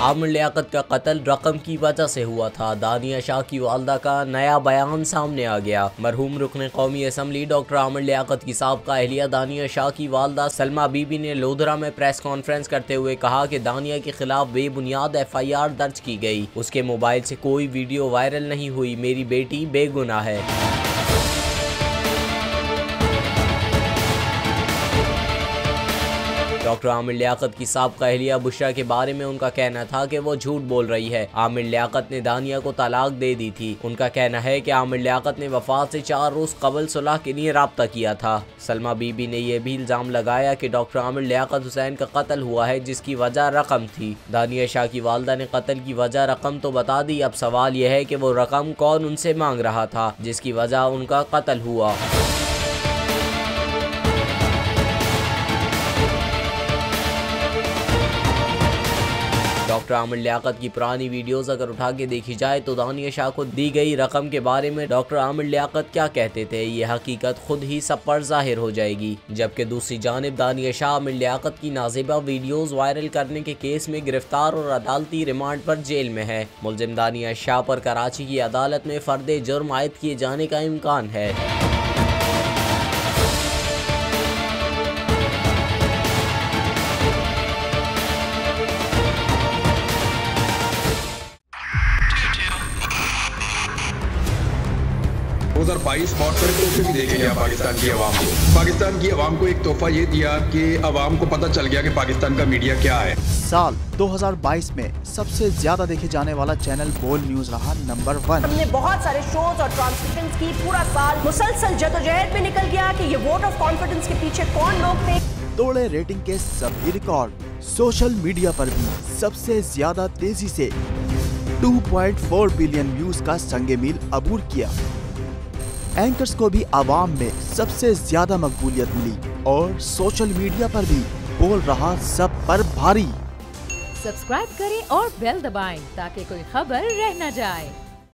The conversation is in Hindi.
आमिर लियाकत का कत्ल रकम की वजह से हुआ था। दानिया शाह की वालदा का नया बयान सामने आ गया। मरहूम रुकन कौमी असम्बली डॉक्टर आमिर लियाकत की साबका अहलिया दानिया शाह की वालदा सलमा बीबी ने लोधरा में प्रेस कॉन्फ्रेंस करते हुए कहा कि दानिया के खिलाफ बेबुनियाद FIR दर्ज की गई। उसके मोबाइल से कोई वीडियो वायरल नहीं हुई। मेरी बेटी बेगुनाह है। डॉक्टर आमिर लियाकत की साबका अहलिया बुशरा के बारे में उनका कहना था कि वो झूठ बोल रही है। आमिर लियाकत ने दानिया को तलाक दे दी थी। उनका कहना है कि आमिर लियाकत ने वफात से 4 रोज कबल सुलह के लिए राब्ता किया था। सलमा बीबी ने यह भी इल्जाम लगाया कि डॉक्टर आमिर लियाकत हुसैन का कत्ल हुआ है जिसकी वजह रकम थी। दानिया शाह की वालदा ने कत्ल की वजह रकम तो बता दी। अब सवाल यह है कि वो रकम कौन उनसे मांग रहा था जिसकी वजह उनका कत्ल हुआ। डॉक्टर आमिर लियाकत की पुरानी वीडियोस अगर उठा के देखी जाए तो दानिया शाह को दी गई रकम के बारे में डॉक्टर आमिर लियाकत क्या कहते थे ये हकीकत खुद ही सब पर जाहिर हो जाएगी। जबकि दूसरी जानिब दानिया शाह आमिर लियाकत की नाज़िबा वीडियोस वायरल करने के केस में गिरफ्तार और अदालती रिमांड पर जेल में है। मुलजिम दानिया शाह पर कराची की अदालत में फर्द जुर्म आयद किए जाने का इम्कान है। बहुत सारे तोहफे भी देखे गया पाकिस्तान की आवाम को। पाकिस्तान की आवाम को एक तोहफा ये दिया कि आवाम को पता चल गया कि पाकिस्तान का मीडिया क्या है। साल 2022 में सबसे ज्यादा देखे जाने वाला चैनल बोल न्यूज रहा नंबर 1। हमने बहुत सारे शोज और ट्रांसमिशंस की। पूरा साल मुसलसल जदोजहद में निकल गया कि ये वोट ऑफ कॉन्फिडेंस के पीछे कौन लोग थे। तोड़े रेटिंग के सभी रिकॉर्ड। सोशल मीडिया पर भी सबसे ज्यादा तेजी से 2.4 बिलियन व्यूज का संगे मील अबूर किया। एंकर्स को भी आवाम में सबसे ज्यादा मकबूलियत मिली और सोशल मीडिया पर भी बोल रहा सब पर भारी। सब्सक्राइब करें और बेल दबाएं ताकि कोई खबर रह न जाए।